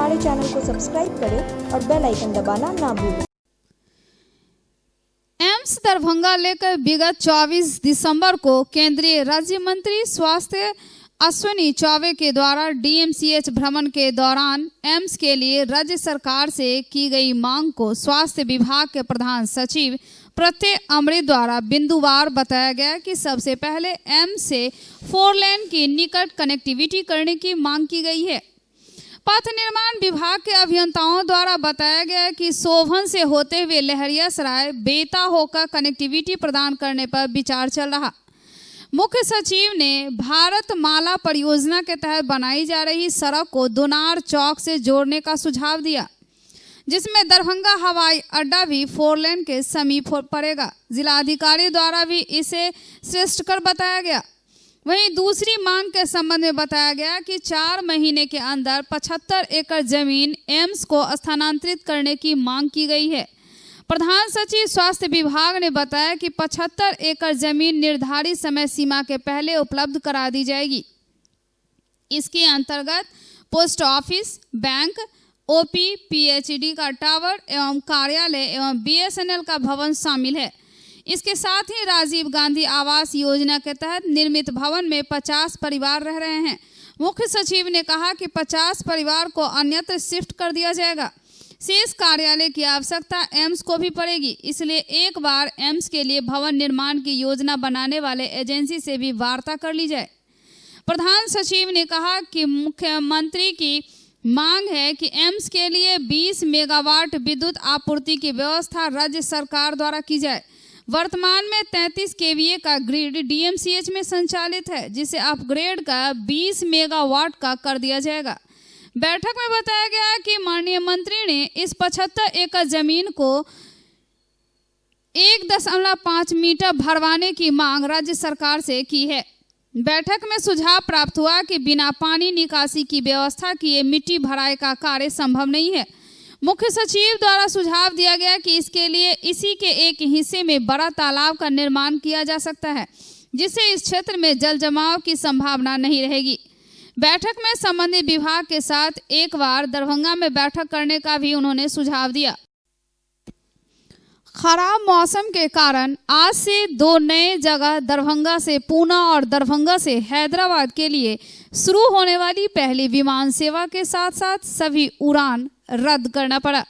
हमारे चैनल को सब्सक्राइब करें और बेल आइकन दबाना ना भूलें। एम्स दरभंगा लेकर विगत 24 दिसंबर को केंद्रीय राज्य मंत्री स्वास्थ्य अश्विनी चौबे के द्वारा डीएमसीएच भ्रमण के दौरान एम्स के लिए राज्य सरकार से की गई मांग को स्वास्थ्य विभाग के प्रधान सचिव प्रत्यय अमृत द्वारा बिंदुवार बताया गया कि सबसे पहले एम्स से 4 लेन की निकट कनेक्टिविटी करने की मांग की गई है। पथ निर्माण विभाग के अभियंताओं द्वारा बताया गया कि सोभन से होते हुए लहरियासराय बेता होकर कनेक्टिविटी प्रदान करने पर विचार चल रहा। मुख्य सचिव ने भारत माला परियोजना के तहत बनाई जा रही सड़क को दुनार चौक से जोड़ने का सुझाव दिया, जिसमें दरभंगा हवाई अड्डा भी 4 लेन के समीप पड़ेगा। जिलाधिकारी द्वारा भी इसे श्रेष्ठकर बताया गया। वहीं दूसरी मांग के संबंध में बताया गया कि 4 महीने के अंदर 75 एकड़ जमीन एम्स को स्थानांतरित करने की मांग की गई है। प्रधान सचिव स्वास्थ्य विभाग ने बताया कि 75 एकड़ जमीन निर्धारित समय सीमा के पहले उपलब्ध करा दी जाएगी। इसके अंतर्गत post office, bank, OP, PhD का टावर एवं कार्यालय एवं बीएसएनएल का भवन शामिल है। इसके साथ ही राजीव गांधी आवास योजना के तहत निर्मित भवन में 50 परिवार रह रहे हैं। मुख्य सचिव ने कहा कि 50 परिवार को अन्यत्र शिफ्ट कर दिया जाएगा। शेष कार्यालय की आवश्यकता एम्स को भी पड़ेगी, इसलिए एक बार एम्स के लिए भवन निर्माण की योजना बनाने वाले एजेंसी से भी वार्ता कर ली जाए। प्रधान सचिव ने कहा कि मुख्यमंत्री की मांग है कि एम्स के लिए 20 मेगावाट विद्युत आपूर्ति की व्यवस्था राज्य सरकार द्वारा की जाए। वर्तमान में 33 केवीए का ग्रिड डीएमसीएच में संचालित है, जिसे अपग्रेड का 20 मेगावाट का कर दिया जाएगा। बैठक में बताया गया कि माननीय मंत्री ने इस 75 एकड़ जमीन को 1.5 मीटर भरवाने की मांग राज्य सरकार से की है। बैठक में सुझाव प्राप्त हुआ कि बिना पानी निकासी की व्यवस्था किए मिट्टी भराई का कार्य संभव नहीं है। मुख्य सचिव द्वारा सुझाव दिया गया कि इसके लिए इसी के एक हिस्से में बड़ा तालाब का निर्माण किया जा सकता है, जिससे इस क्षेत्र में जल जमाव की संभावना नहीं रहेगी। बैठक में संबंधित विभाग के साथ एक बार दरभंगा में बैठक करने का भी उन्होंने सुझाव दिया। खराब मौसम के कारण आज से 2 नए जगह दरभंगा से पूना और दरभंगा से हैदराबाद के लिए शुरू होने वाली पहली विमान सेवा के साथ साथ सभी उड़ान रद्द करना पड़ा,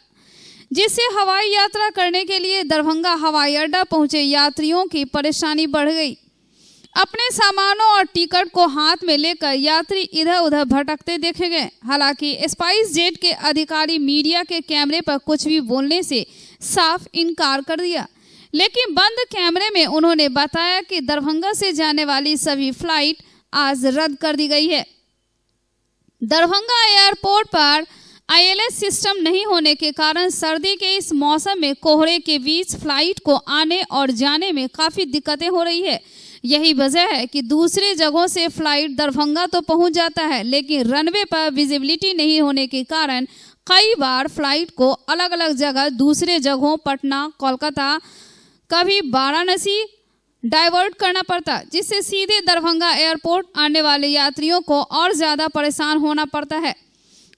जिससे हवाई यात्रा करने के लिए दरभंगा हवाई अड्डा पहुंचे यात्रियों की परेशानी बढ़ गई। अपने सामानों और टिकट को हाथ में लेकर यात्री इधर उधर भटकते देखे गए। हालांकि स्पाइस जेट के अधिकारी मीडिया के कैमरे पर कुछ भी बोलने से साफ इनकार कर दिया, लेकिन बंद कैमरे में उन्होंने बताया कि दरभंगा से जाने वाली सभी फ्लाइट आज रद्द कर दी गई है। दरभंगा एयरपोर्ट पर ILS सिस्टम नहीं होने के कारण सर्दी के इस मौसम में कोहरे के बीच फ्लाइट को आने और जाने में काफ़ी दिक्कतें हो रही है। यही वजह है कि दूसरे जगहों से फ्लाइट दरभंगा तो पहुंच जाता है, लेकिन रनवे पर विजिबिलिटी नहीं होने के कारण कई बार फ्लाइट को अलग अलग जगह दूसरे जगहों पटना, कोलकाता, कभी वाराणसी डाइवर्ट करना पड़ता, जिससे सीधे दरभंगा एयरपोर्ट आने वाले यात्रियों को और ज़्यादा परेशान होना पड़ता है।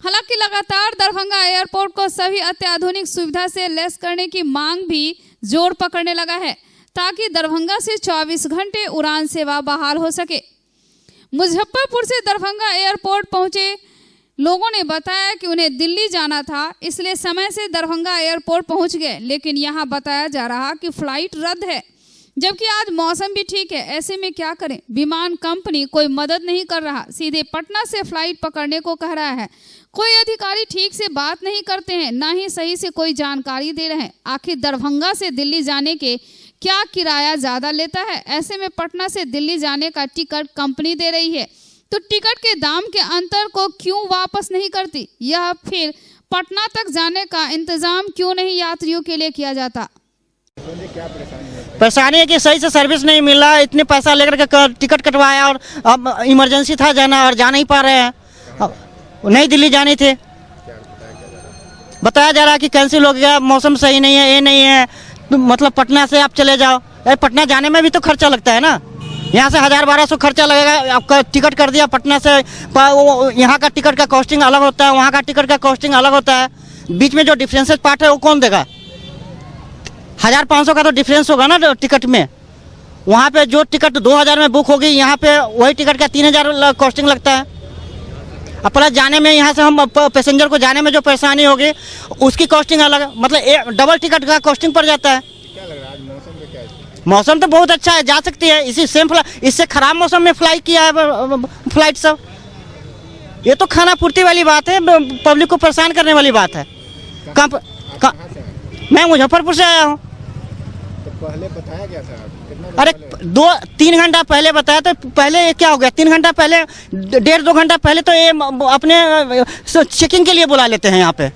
हालांकि लगातार दरभंगा एयरपोर्ट को सभी अत्याधुनिक सुविधा से लैस करने की मांग भी जोर पकड़ने लगा है, ताकि दरभंगा से 24 घंटे उड़ान सेवा बहाल हो सके। मुजफ्फरपुर से दरभंगा एयरपोर्ट पहुंचे लोगों ने बताया कि उन्हें दिल्ली जाना था, इसलिए समय से दरभंगा एयरपोर्ट पहुंच गए, लेकिन यहां बताया जा रहा कि फ्लाइट रद्द है, जबकि आज मौसम भी ठीक है। ऐसे में क्या करें? विमान कंपनी कोई मदद नहीं कर रहा, सीधे पटना से फ्लाइट पकड़ने को कह रहा है। कोई अधिकारी ठीक से बात नहीं करते हैं, ना ही सही से कोई जानकारी दे रहे हैं। आखिर दरभंगा से दिल्ली जाने के क्या किराया ज़्यादा लेता है? ऐसे में पटना से दिल्ली जाने का टिकट कंपनी दे रही है, तो टिकट के दाम के अंतर को क्यों वापस नहीं करती? यह फिर पटना तक जाने का इंतजाम क्यों नहीं यात्रियों के लिए किया जाता? परेशानी है कि सही से सर्विस नहीं मिल रहा है। इतने पैसा लेकर के टिकट कटवाया और अब इमरजेंसी था जाना और जा नहीं पा रहे हैं। नई दिल्ली जाने थे, बताया जा रहा है कि कैंसिल हो गया, मौसम सही नहीं है, ये नहीं है, तो मतलब पटना से आप चले जाओ। पटना जाने में भी तो खर्चा लगता है ना। यहाँ से 1000-1200 खर्चा लगेगा। आपका टिकट कर दिया पटना से, यहाँ का टिकट का कॉस्टिंग अलग होता है, वहाँ का टिकट का कॉस्टिंग अलग होता है। बीच में जो डिफरेंसेस पार्ट है वो कौन देगा? 1500 का तो डिफरेंस होगा ना टिकट में। वहाँ पे जो टिकट 2000 में बुक होगी, यहाँ पे वही टिकट का 3000 कॉस्टिंग लगता है। अब प्लस जाने में, यहाँ से हम पैसेंजर को जाने में जो परेशानी होगी उसकी कॉस्टिंग अलग, मतलब डबल टिकट का कॉस्टिंग पड़ जाता है। क्या लग रहा है आज मौसम का क्या है? मौसम तो बहुत अच्छा है, जा सकती है। इसी सेम इससे खराब मौसम में फ्लाई किया है फ्लाइट सब। ये तो खाना पूर्ति वाली बात है, पब्लिक को परेशान करने वाली बात है। कहाँ से आए? मैं मुजफ्फरपुर से आया हूँ। तो पहले बताया गया था? कितना अरे पहले? 2-3 घंटा पहले बताया, तो पहले क्या हो गया, 3 घंटा पहले, 1.5-2 घंटा पहले तो ये अपने चेकिंग के लिए बुला लेते हैं यहाँ पे।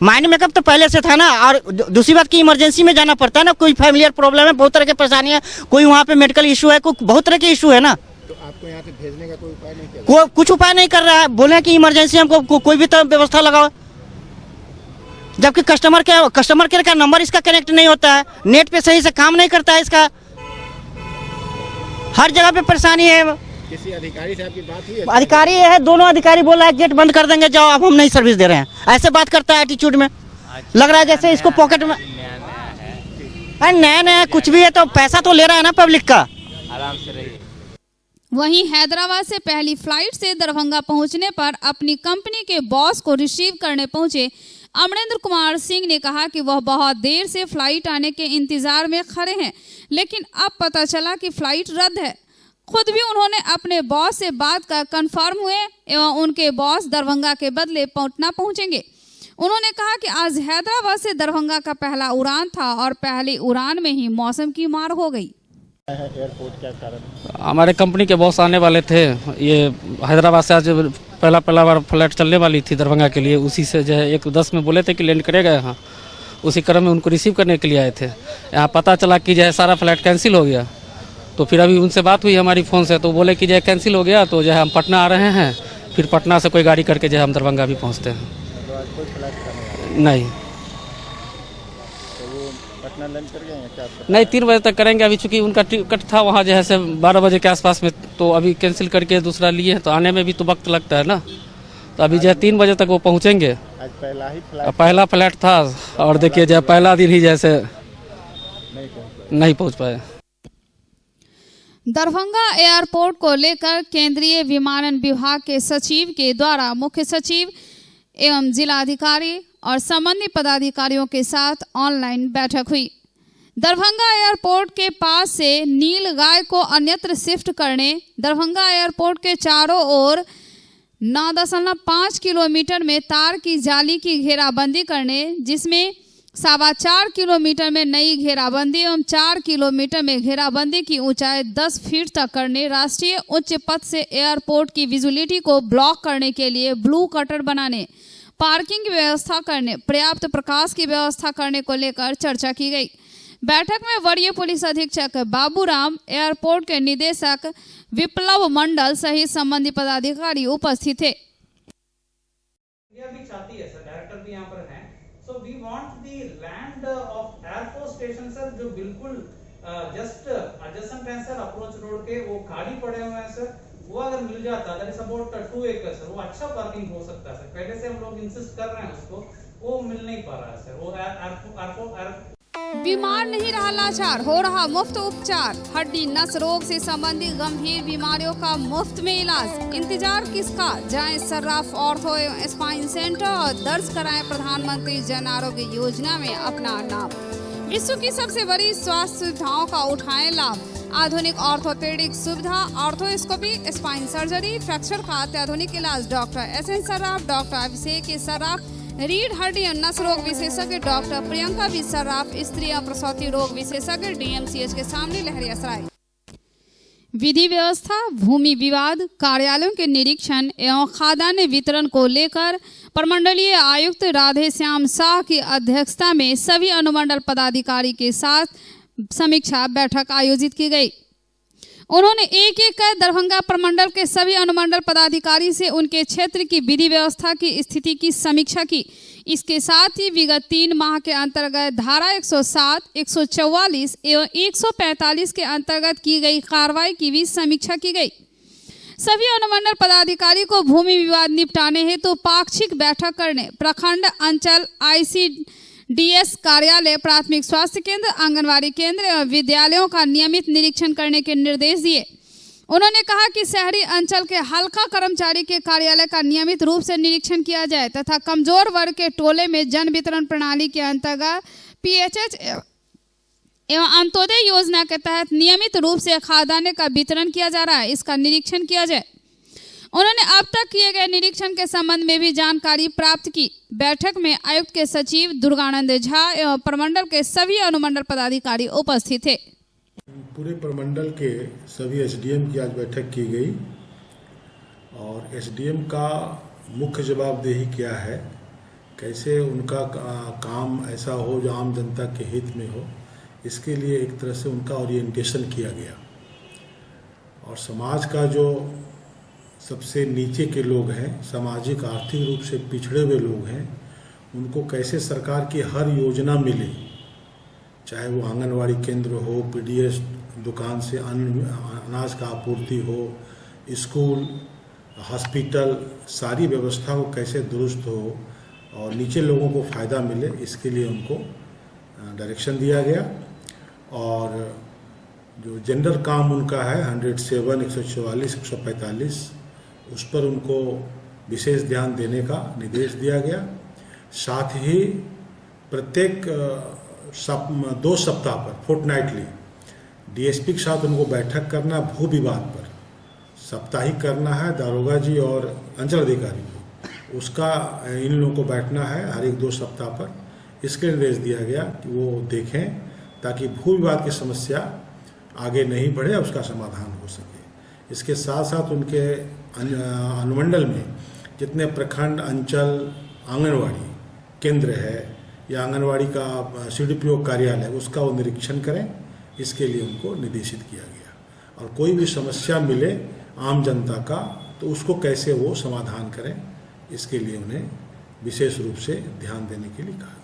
माइंड मेकअप तो पहले से था ना। और दूसरी बात की इमरजेंसी में जाना पड़ता है ना, कोई फैमिलियर प्रॉब्लम है, बहुत तरह की परेशानी है, कोई वहाँ पे मेडिकल इशू है, कोई बहुत तरह के इशू है ना। तो आपको यहाँ से भेजने का कोई उपाय नहीं किया? कुछ उपाय नहीं कर रहा है। बोले कि इमरजेंसी हमको कोई भी तो व्यवस्था लगाओ, जबकि कस्टमर केयर का नंबर इसका कनेक्ट नहीं होता है, नेट पे सही से काम नहीं करता है इसका, हर जगह पे परेशानी है। किसी अधिकारी से आपकी बात हुई है? अधिकारी है, दोनों अधिकारी बोल रहा है गेट बंद कर देंगे, जाओ अब हम नहीं सर्विस दे रहे हैं, ऐसे बात करता है एटीट्यूड में। लग रहा है जैसे इसको पॉकेट में, अरे नया कुछ भी है तो पैसा तो ले रहा है ना पब्लिक का। आराम से रहिए। वहीं हैदराबाद से पहली फ्लाइट से दरभंगा पहुंचने पर अपनी कंपनी के बॉस को रिसीव करने पहुंचे अमरेंद्र कुमार सिंह ने कहा कि वह बहुत देर से फ्लाइट आने के इंतजार में खड़े हैं, लेकिन अब पता चला कि फ्लाइट रद्द है। खुद भी उन्होंने अपने बॉस से बात कर कंफर्म हुए एवं उनके बॉस दरभंगा के बदले पटना पहुंचेंगे। उन्होंने कहा कि आज हैदराबाद से दरभंगा का पहला उड़ान था और पहली उड़ान में ही मौसम की मार हो गई। एयरपोर्ट क्या कारण? हमारे कंपनी के बॉस आने वाले थे, ये हैदराबाद से आज पहला बार फ्लाइट चलने वाली थी दरभंगा के लिए। उसी से जो है 1:10 में बोले थे कि लैंड करेगा यहाँ, उसी क्रम में उनको रिसीव करने के लिए आए थे। यहाँ पता चला कि जो है सारा फ्लाइट कैंसिल हो गया। तो फिर अभी उनसे बात हुई हमारी फ़ोन से, तो बोले कि जो है कैंसिल हो गया, तो जो है हम पटना आ रहे हैं, फिर पटना से कोई गाड़ी करके जो है हम दरभंगा भी पहुँचते हैं। तो आज कोई फ्लाइट करने नहीं तो वो पटना लैंड कर गए हैं क्या? नहीं, 3 बजे तक करेंगे। अभी चूंकि उनका टिकट था वहाँ जो है से 12 बजे के आसपास में, तो अभी कैंसिल करके दूसरा लिए हैं, तो आने में भी तो वक्त लगता है ना। तो अभी जो है 3 बजे तक वो पहुँचेंगे। आज पहला फ्लाइट था और देखिए जो पहला दिन ही जैसे नहीं पहुँच पाए। दरभंगा एयरपोर्ट को लेकर केंद्रीय विमानन विभाग के सचिव के द्वारा मुख्य सचिव एवं जिलाधिकारी और संबंधित पदाधिकारियों के साथ ऑनलाइन बैठक हुई। दरभंगा एयरपोर्ट के पास से नील गाय को अन्यत्र शिफ्ट करने, दरभंगा एयरपोर्ट के चारों ओर 9.5 किलोमीटर में तार की जाली की घेराबंदी करने, जिसमें 4.25 किलोमीटर में नई घेराबंदी एवं 4 किलोमीटर में घेराबंदी की ऊंचाई 10 फीट तक करने, राष्ट्रीय उच्च पथ से एयरपोर्ट की विजिबिलिटी को ब्लॉक करने के लिए ब्लू कटर बनाने, पार्किंग की व्यवस्था करने, पर्याप्त प्रकाश की व्यवस्था करने को लेकर चर्चा की गई। बैठक में वरीय पुलिस अधीक्षक बाबूराम, एयरपोर्ट के निदेशक विप्लव मंडल सहित संबंधित पदाधिकारी उपस्थित थे। इंडिया भी चाहती है सर, डायरेक्टर भी यहाँ पर हैं, so we want the land of air force station sir, जो बिल्कुल जस्ट एडजेसेंट है सर, अप्रोच रोड के, वो खाली पड़े हुए हैं सर, वो अगर मिल जाता, दैट इज अबाउट 2 एकड़ सर, वो अच्छा पार्किंग हो सकता है सर। पहले से हम लोग इंसिस्ट कर रहे हैं उसको, वो मिल नहीं पा रहा है सर। वो एयरपोर्ट बीमार नहीं रहा लाचार, हो रहा मुफ्त उपचार। हड्डी नस रोग से संबंधित गंभीर बीमारियों का मुफ्त में इलाज। इंतजार किसका, जाएं सर्राफ ऑर्थो एवं स्पाइन सेंटर और दर्ज कराएं प्रधानमंत्री जन आरोग्य योजना में अपना नाम। विश्व की सबसे बड़ी स्वास्थ्य सुविधाओं का उठाएं लाभ। आधुनिक ऑर्थोपेडिक सुविधा, ऑर्थोस्कोपी, स्पाइन सर्जरी, फ्रैक्चर का अत्याधुनिक इलाज। डॉक्टर SN सर्राफ, डॉक्टर अभिषेक सर्राफ, रीढ़ हड्डी और नस रोग विशेषज्ञ डॉक्टर प्रियंका बी सर्राफ, स्त्री और प्रसूति रोग विशेषज्ञ DMCH के सामने लहरियासराय। विधि व्यवस्था, भूमि विवाद, कार्यालयों के निरीक्षण एवं खाद्यान्न वितरण को लेकर प्रमंडलीय आयुक्त राधे श्याम शाह की अध्यक्षता में सभी अनुमंडल पदाधिकारी के साथ समीक्षा बैठक आयोजित की गई। उन्होंने एक एक कर दरभंगा प्रमंडल के सभी अनुमंडल पदाधिकारी से उनके क्षेत्र की विधि व्यवस्था की स्थिति की समीक्षा की। इसके साथ ही विगत 3 माह के अंतर्गत धारा 107, 144 एवं 145 के अंतर्गत की गई कार्रवाई की भी समीक्षा की गई। सभी अनुमंडल पदाधिकारी को भूमि विवाद निपटाने हेतु पाक्षिक बैठक करने, प्रखंड, अंचल, ICDS कार्यालय, प्राथमिक स्वास्थ्य केंद्र, आंगनवाड़ी केंद्र एवं विद्यालयों का नियमित निरीक्षण करने के निर्देश दिए। उन्होंने कहा कि शहरी अंचल के हल्का कर्मचारी के कार्यालय का नियमित रूप से निरीक्षण किया जाए तथा कमजोर वर्ग के टोले में जन वितरण प्रणाली के अंतर्गत PHH एवं अंत्योदय योजना के तहत नियमित रूप से खाद्यान्न का वितरण किया जा रहा है, इसका निरीक्षण किया जाए। उन्होंने अब तक किए गए निरीक्षण के संबंध में भी जानकारी प्राप्त की। बैठक में आयुक्त के सचिव दुर्गानंद झा एवं प्रमंडल के सभी अनुमंडल पदाधिकारी उपस्थित थे। पूरे प्रमंडल के सभी SDM की आज बैठक की गई और SDM का मुख्य जवाबदेही क्या है, कैसे उनका काम ऐसा हो जो आम जनता के हित में हो, इसके लिए एक तरह से उनका ओरिएंटेशन किया गया। और समाज का जो सबसे नीचे के लोग हैं, सामाजिक आर्थिक रूप से पिछड़े हुए लोग हैं, उनको कैसे सरकार की हर योजना मिले, चाहे वो आंगनवाड़ी केंद्र हो, PDS दुकान से अनाज का आपूर्ति हो, स्कूल, हॉस्पिटल, सारी व्यवस्था को कैसे दुरुस्त हो और नीचे लोगों को फ़ायदा मिले, इसके लिए उनको डायरेक्शन दिया गया। और जो जेंडर काम उनका है 107, 144, 145, उस पर उनको विशेष ध्यान देने का निर्देश दिया गया। साथ ही प्रत्येक 2 सप्ताह पर फोर्टनाइटली DSP के साथ उनको बैठक करना, भू विवाद पर साप्ताहिक करना है, दारोगा जी और अंचल अधिकारी को, उसका इन लोगों को बैठना है हर 1-2 सप्ताह पर। इसके निर्देश दिया गया कि वो देखें ताकि भू विवाद की समस्या आगे नहीं बढ़े, उसका समाधान हो सके। इसके साथ साथ उनके अनुमंडल में जितने प्रखंड, अंचल, आंगनवाड़ी केंद्र है या आंगनवाड़ी का CDPO कार्यालय, उसका वो निरीक्षण करें, इसके लिए उनको निर्देशित किया गया। और कोई भी समस्या मिले आम जनता का तो उसको कैसे वो समाधान करें, इसके लिए उन्हें विशेष रूप से ध्यान देने के लिए कहा।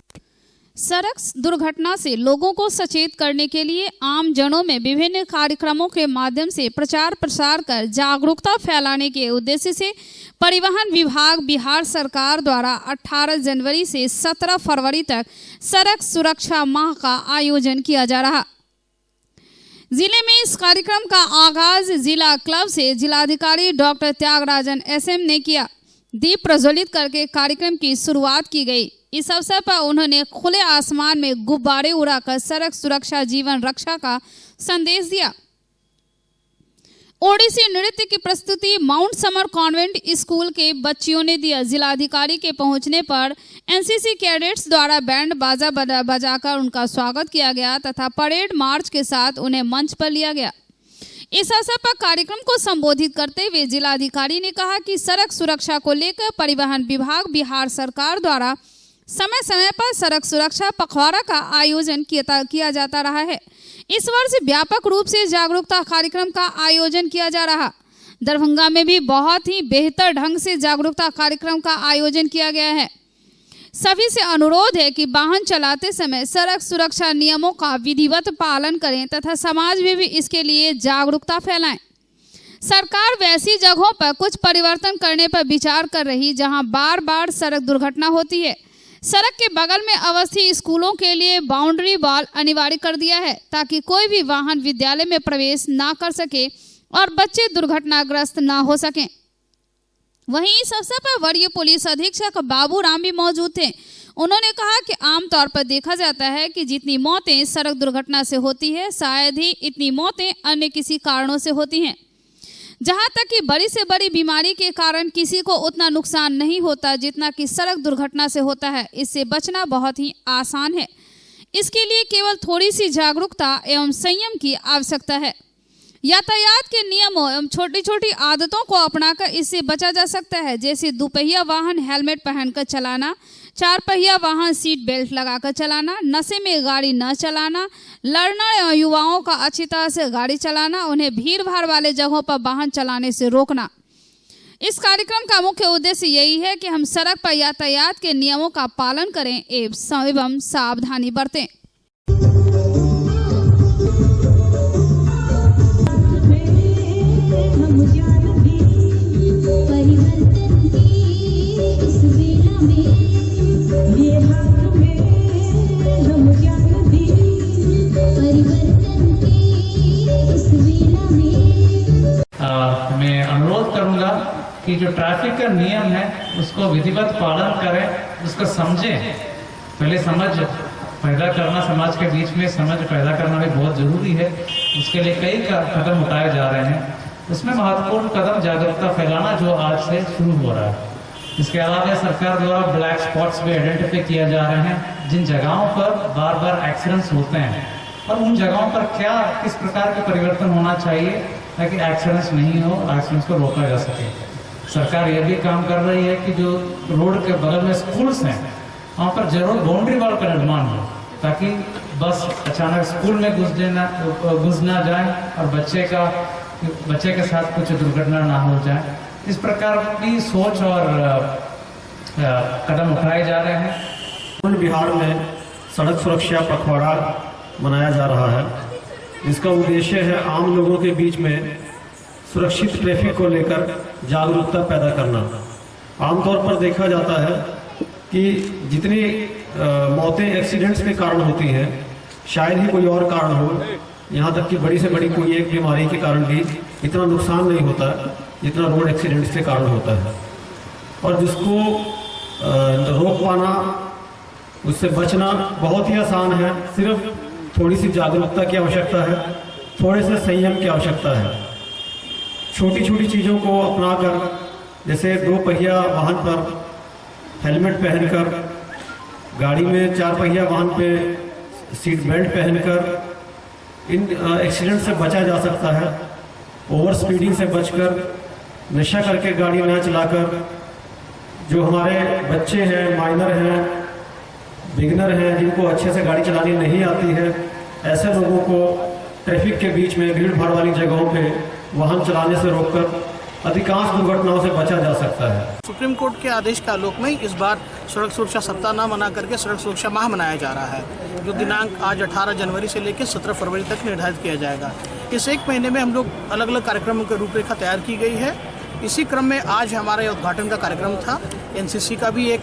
सड़क दुर्घटना से लोगों को सचेत करने के लिए आम जनों में विभिन्न कार्यक्रमों के माध्यम से प्रचार प्रसार कर जागरूकता फैलाने के उद्देश्य से परिवहन विभाग बिहार सरकार द्वारा 18 जनवरी से 17 फरवरी तक सड़क सुरक्षा माह का आयोजन किया जा रहा। जिले में इस कार्यक्रम का आगाज जिला क्लब से जिलाधिकारी डॉक्टर त्यागराजन SM ने किया। दीप प्रज्वलित करके कार्यक्रम की शुरुआत की गई। इस अवसर पर उन्होंने खुले आसमान में गुब्बारे उड़ाकर सड़क सुरक्षा जीवन रक्षा का संदेश दिया। ओडिसी नृत्य की प्रस्तुति माउंट समर कॉन्वेंट स्कूल के बच्चियों ने दिया। जिलाधिकारी के पहुंचने पर NCC कैडेट्स द्वारा बैंड बाजा बजाकर उनका स्वागत किया गया तथा परेड मार्च के साथ उन्हें मंच पर लिया गया। इस अवसर पर कार्यक्रम को संबोधित करते हुए जिलाधिकारी ने कहा कि सड़क सुरक्षा को लेकर परिवहन विभाग बिहार सरकार द्वारा समय समय पर सड़क सुरक्षा पखवाड़ा का आयोजन किया जाता रहा है। इस वर्ष व्यापक रूप से जागरूकता कार्यक्रम का आयोजन किया जा रहा। दरभंगा में भी बहुत ही बेहतर ढंग से जागरूकता कार्यक्रम का आयोजन किया गया है। सभी से अनुरोध है कि वाहन चलाते समय सड़क सुरक्षा नियमों का विधिवत पालन करें तथा समाज में भी इसके लिए जागरूकता फैलाएं। सरकार वैसी जगहों पर कुछ परिवर्तन करने पर विचार कर रही जहां बार बार सड़क दुर्घटना होती है। सड़क के बगल में अवस्थित स्कूलों के लिए बाउंड्री वॉल अनिवार्य कर दिया है ताकि कोई भी वाहन विद्यालय में प्रवेश ना कर सके और बच्चे दुर्घटनाग्रस्त ना हो सकें। वहीं इस अवसर पर वरीय पुलिस अधीक्षक बाबू राम भी मौजूद थे। उन्होंने कहा कि आमतौर पर देखा जाता है कि जितनी मौतें सड़क दुर्घटना से होती है, शायद ही इतनी मौतें अन्य किसी कारणों से होती हैं। जहां तक कि बड़ी से बड़ी बीमारी के कारण किसी को उतना नुकसान नहीं होता जितना कि सड़क दुर्घटना से होता है। इससे बचना बहुत ही आसान है। इसके लिए केवल थोड़ी सी जागरूकता एवं संयम की आवश्यकता है। यातायात के नियमों एवं छोटी छोटी आदतों को अपनाकर इससे बचा जा सकता है, जैसे दुपहिया वाहन हेलमेट पहनकर चलाना, 4 पहिया वाहन सीट बेल्ट लगाकर चलाना, नशे में गाड़ी न चलाना, लड़ना एवं युवाओं का अच्छी तरह से गाड़ी चलाना, उन्हें भीड़ भाड़ वाले जगहों पर वाहन चलाने से रोकना। इस कार्यक्रम का मुख्य उद्देश्य यही है कि हम सड़क पर यातायात के नियमों का पालन करें एवं सावधानी बरतें। मैं अनुरोध करूंगा कि जो ट्रैफिक का नियम है उसको विधिवत पालन करें, उसको समझें। पहले समझ पैदा करना, समाज के बीच में समझ पैदा करना भी बहुत ज़रूरी है। उसके लिए कई कदम उठाए जा रहे हैं। उसमें महत्वपूर्ण कदम जागरूकता फैलाना जो आज से शुरू हो रहा है। इसके अलावा सरकार द्वारा ब्लैक स्पॉट्स भी आइडेंटिफाई किया जा रहे हैं, जिन जगहों पर बार बार एक्सीडेंट्स होते हैं और उन जगहों पर किस प्रकार के परिवर्तन होना चाहिए ताकि एक्सीडेंट्स नहीं हो, एक्सीडेंट्स को रोका जा सके। सरकार ये भी काम कर रही है कि जो रोड के बगल में स्कूल्स हैं वहाँ पर जरूर बाउंड्री वॉल का निर्माण हो, ताकि बस अचानक स्कूल में घुस ना जाए और बच्चे के साथ कुछ दुर्घटना ना हो जाए। इस प्रकार की सोच और कदम उठाए जा रहे हैं। पूर्ण बिहार में सड़क सुरक्षा पखवाड़ा मनाया जा रहा है, जिसका उद्देश्य है आम लोगों के बीच में सुरक्षित ट्रैफिक को लेकर जागरूकता पैदा करना। आमतौर पर देखा जाता है कि जितनी मौतें एक्सीडेंट्स के कारण होती हैं, शायद ही कोई और कारण हो, यहाँ तक कि बड़ी से बड़ी कोई एक बीमारी के कारण भी इतना नुकसान नहीं होता जितना रोड एक्सीडेंट्स के कारण होता है। और जिसको रोक पाना, उससे बचना बहुत ही आसान है। सिर्फ थोड़ी सी जागरूकता की आवश्यकता है, थोड़े से संयम की आवश्यकता है। छोटी छोटी चीज़ों को अपनाकर, जैसे 2 पहिया वाहन पर हेलमेट पहनकर, गाड़ी में 4 पहिया वाहन पे सीट बेल्ट पहनकर इन एक्सीडेंट से बचा जा सकता है। ओवर स्पीडिंग से बचकर, नशा करके गाड़ी ना चलाकर, जो हमारे बच्चे हैं, माइनर हैं, बिगनर हैं, जिनको अच्छे से गाड़ी चलानी नहीं आती है, ऐसे लोगों को ट्रैफिक के बीच में भीड़ भाड़ वाली जगहों पे वाहन चलाने से रोककर अधिकांश दुर्घटनाओं से बचा जा सकता है। सुप्रीम कोर्ट के आदेश के आलोक में इस बार सड़क सुरक्षा सप्ताह न मना करके सड़क सुरक्षा माह मनाया जा रहा है, जो दिनांक आज 18 जनवरी से लेकर 17 फरवरी तक निर्धारित किया जाएगा। इस 1 महीने में हम लोग अलग अलग कार्यक्रमों की रूपरेखा तैयार की गई है। इसी क्रम में आज हमारा उद्घाटन का कार्यक्रम था। एनसीसी का भी एक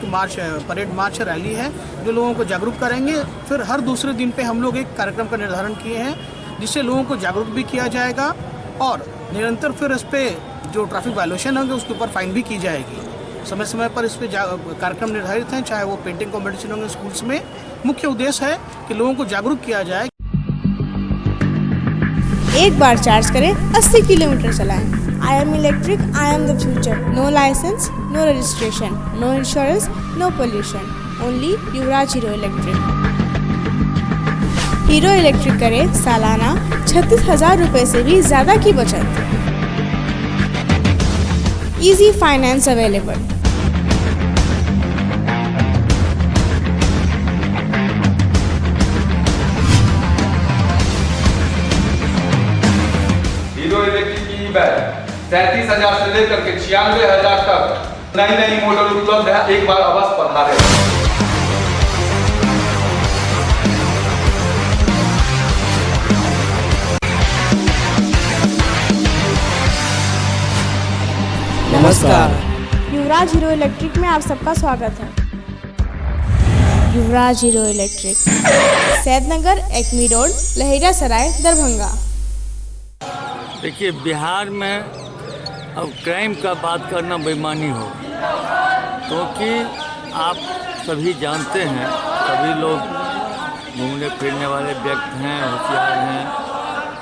परेड मार्च रैली है जो लोगों को जागरूक करेंगे। फिर हर दूसरे दिन पे हम लोग एक कार्यक्रम का निर्धारण किए हैं जिससे लोगों को जागरूक भी किया जाएगा और निरंतर फिर इस पे जो ट्रैफिक वायलेशन होंगे उसके ऊपर फाइन भी की जाएगी। समय समय पर इस पे कार्यक्रम निर्धारित हैं, चाहे वो पेंटिंग कॉम्पिटिशन होंगे स्कूल्स में। मुख्य उद्देश्य है कि लोगों को जागरूक किया जाए। एक बार चार्ज करें, 80 किलोमीटर चलाएं। I am electric, I am the future. No license, no registration, no insurance, no pollution. Only Yuvraj Hero electric. Hero electric करें सालाना 36,000 रुपए से भी ज्यादा की बचत। Easy finance available. Hero electric की बैग 37,000 से लेकर के 96,000 तक नई नई मॉडल उपलब्ध है। एक बार अवश्य पधारें। नमस्कार, युवराज हीरो इलेक्ट्रिक में आप सबका स्वागत है। Yuvraj Hero Electric, Saidnagar, Acme road, Laheria Sarai, Darbhanga. देखिए, बिहार में अब क्राइम का बात करना बेईमानी हो, क्योंकि आप सभी जानते हैं, सभी लोग घूमने फिरने वाले व्यक्ति हैं, होशियार हैं।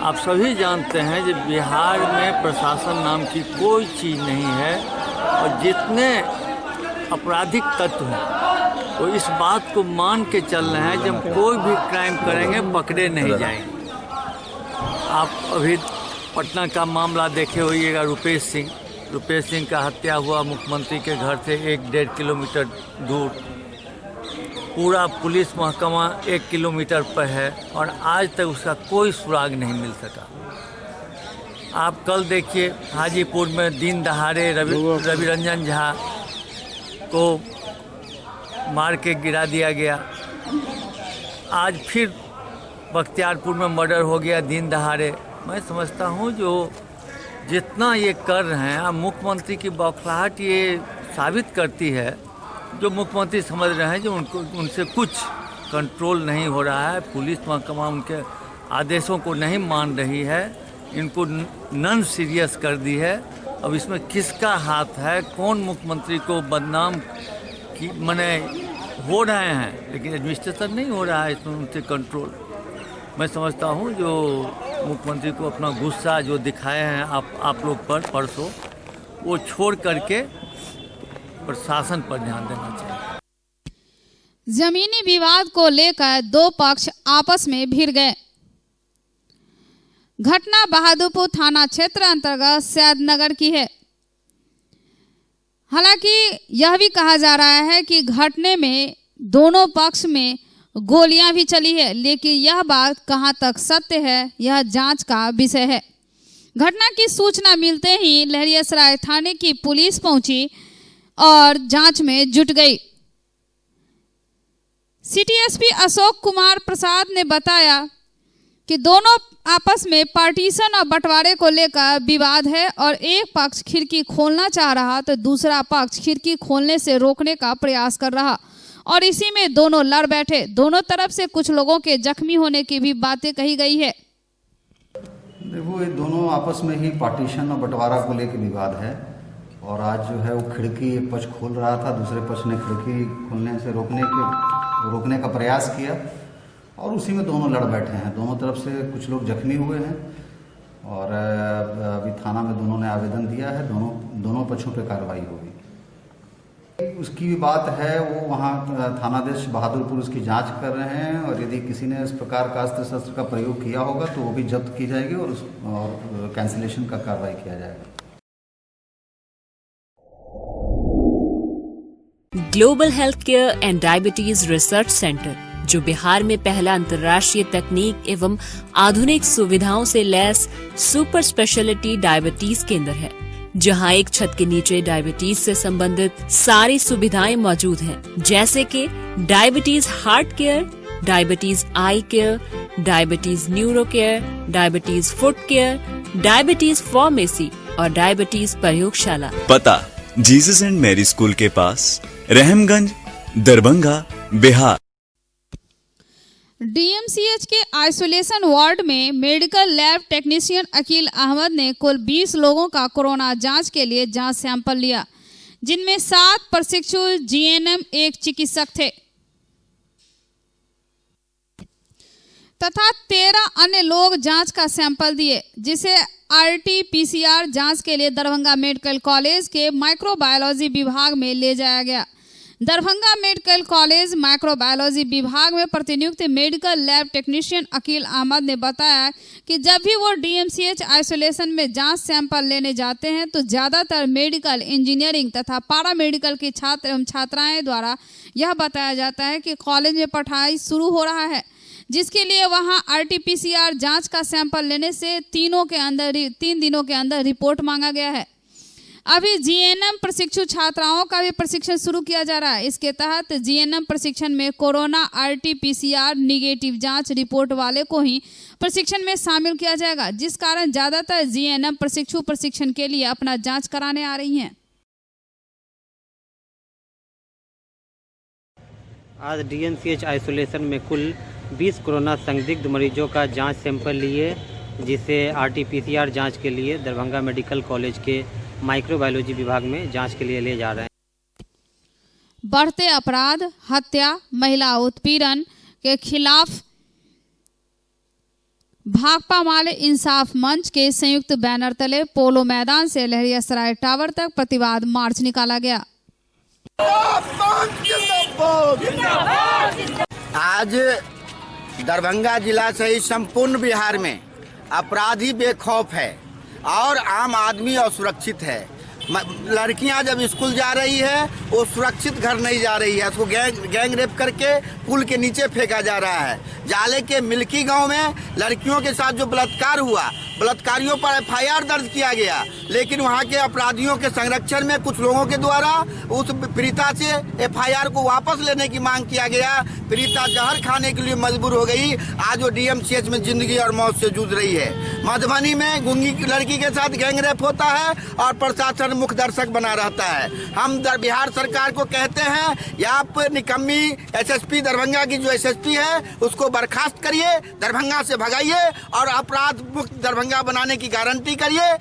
आप सभी जानते हैं कि बिहार में प्रशासन नाम की कोई चीज़ नहीं है और जितने आपराधिक तत्व हैं वो इस बात को मान के चल रहे हैं जब कोई भी क्राइम करेंगे पकड़े नहीं जाएंगे। आप अभी पटना का मामला देखे होइएगा, रुपेश सिंह का हत्या हुआ मुख्यमंत्री के घर से 1-1.5 किलोमीटर दूर। पूरा पुलिस महकमा 1 किलोमीटर पर है और आज तक उसका कोई सुराग नहीं मिल सका। आप कल देखिए हाजीपुर में दिन दहाड़े रवि रंजन झा को मार के गिरा दिया गया। आज फिर बख्तियारपुर में मर्डर हो गया दिन दहाड़े। मैं समझता हूँ जो जितना ये कर रहे हैं, मुख्यमंत्री की बौखलाहट ये साबित करती है, जो मुख्यमंत्री समझ रहे हैं जो उनसे कुछ कंट्रोल नहीं हो रहा है। पुलिस महकमा उनके आदेशों को नहीं मान रही है, इनको नॉन सीरियस कर दी है। अब इसमें किसका हाथ है, कौन मुख्यमंत्री को बदनाम की मने हो रहे हैं, लेकिन एडमिनिस्ट्रेशन नहीं हो रहा है इसमें उनसे कंट्रोल। मैं समझता हूँ जो मुख्यमंत्री को अपना गुस्सा जो दिखाए हैं आप लोग पर परसों, वो छोड़ करके प्रशासन पर ध्यान देना चाहिए। जमीनी विवाद को लेकर दो पक्ष आपस में भिड़ गए। घटना बहादुरपुर थाना क्षेत्र अंतर्गत सैदनगर की है। हालांकि यह भी कहा जा रहा है कि घटने में दोनों पक्ष में गोलियां भी चली है, लेकिन यह बात कहां तक सत्य है, यह जांच का विषय है। घटना की सूचना मिलते ही लहरियासराय थाने की पुलिस पहुंची और जांच में जुट गई। सिटी एसपी अशोक कुमार प्रसाद ने बताया कि दोनों आपस में पार्टीशन और बंटवारे को लेकर विवाद है और एक पक्ष खिड़की खोलना चाह रहा तो दूसरा पक्ष खिड़की खोलने से रोकने का प्रयास कर रहा और इसी में दोनों लड़ बैठे। दोनों तरफ से कुछ लोगों के जख्मी होने की भी बातें कही गई है। देखो, ये दोनों आपस में ही पार्टीशन और बंटवारा को लेकर विवाद है और आज जो है वो खिड़की एक पक्ष खोल रहा था, दूसरे पक्ष ने खिड़की खोलने से रोकने का प्रयास किया और उसी में दोनों लड़ बैठे हैं। दोनों तरफ से कुछ लोग जख्मी हुए हैं और अभी थाना में दोनों ने आवेदन दिया है। दोनों पक्षों पे कार्रवाई होगी। उसकी भी बात है, वो वहाँ थानाध्यक्ष बहादुरपुर उसकी जांच कर रहे हैं और यदि किसी ने इस प्रकार का अस्त्र शस्त्र का प्रयोग किया होगा तो वो भी जब्त की जाएगी और कैंसिलेशन का कार्रवाई किया जाएगा। Global health care and diabetes research centre, जो बिहार में पहला अंतर्राष्ट्रीय तकनीक एवं आधुनिक सुविधाओं से लैस सुपर स्पेशलिटी डायबिटीज केंद्र है, जहां एक छत के नीचे डायबिटीज से संबंधित सारी सुविधाएं मौजूद हैं, जैसे कि diabetes heart care, diabetes eye care, diabetes neuro care, diabetes foot care, diabetes pharmacy और डायबिटीज प्रयोगशाला। पता जीसस एंड मैरी स्कूल के पास, रहमगंज, दरभंगा, बिहार। डीएमसीएच के आइसोलेशन वार्ड में medical lab technician Aqeel Ahmad ने कुल 20 लोगों का कोरोना जांच के लिए जांच सैंपल लिया, जिनमें 7 प्रशिक्षु जीएनएम, 1 चिकित्सक थे तथा 13 अन्य लोग जांच का सैंपल दिए, जिसे आरटी-पीसीआर जांच के लिए दरभंगा मेडिकल कॉलेज के माइक्रोबायोलॉजी विभाग में ले जाया गया। दरभंगा मेडिकल कॉलेज माइक्रोबायोलॉजी विभाग में प्रतिनियुक्त medical lab technician Aqeel Ahmad ने बताया कि जब भी वो डीएमसीएच आइसोलेशन में जांच सैंपल लेने जाते हैं तो ज़्यादातर मेडिकल, इंजीनियरिंग तथा पारा मेडिकल के छात्र एवं छात्राएं द्वारा यह बताया जाता है कि कॉलेज में पढ़ाई शुरू हो रहा है, जिसके लिए वहां आरटी-पीसीआर जांच का सैंपल लेने से 3 दिनों के अंदर रिपोर्ट मांगा गया है। अभी जीएनएम प्रशिक्षु छात्राओं का भी प्रशिक्षण शुरू किया जा रहा है। इसके तहत जीएनएम प्रशिक्षण में कोरोना आरटी-पीसीआर निगेटिव जांच रिपोर्ट वाले को ही प्रशिक्षण में शामिल किया जाएगा, जिस कारण ज्यादातर जीएनएम प्रशिक्षु प्रशिक्षण के लिए अपना जांच कराने आ रही हैं। आज डीएमसीएच आइसोलेशन में कुल 20 कोरोना संदिग्ध मरीजों का जांच सैंपल लिए, जिसे आरटी-पीसीआर जांच के लिए दरभंगा मेडिकल कॉलेज के माइक्रोबायोलॉजी विभाग में जांच के लिए ले जा रहे हैं। बढ़ते अपराध, हत्या, महिला उत्पीड़न के खिलाफ भाकपा माले इंसाफ मंच के संयुक्त बैनर तले पोलो मैदान से लहरियासराय टावर तक प्रतिवाद मार्च निकाला गया। आज दरभंगा जिला सहित संपूर्ण बिहार में अपराधी बेखौफ है और आम आदमी असुरक्षित है। लड़कियां जब स्कूल जा रही है वो सुरक्षित घर नहीं जा रही है, उसको गैंग रेप करके पुल के नीचे फेंका जा रहा है। जाले के मिल्की गांव में लड़कियों के साथ जो बलात्कार हुआ, बलात्कारियों पर FIR दर्ज किया गया, लेकिन वहां के अपराधियों के संरक्षण में कुछ लोगों के द्वारा उस पीड़िता से FIR को वापस लेने की मांग किया गया। पीड़िता जहर खाने के लिए मजबूर हो गई। आज वो DMCH में जिंदगी और मौत से जूझ रही है। मधुबनी में गूंगी लड़की के साथ गैंग रेप होता है और प्रशासन मुख्य दर्शक बना रहता है। हम बिहार सरकार को कहते हैं, यहाँ पर निकम्मी SSP दरभंगा की जो SSP है उसको बर्खास्त करिए, दरभंगा से भगाइए और अपराध मुक्त दरभंगा बनाने की गारंटी करिए।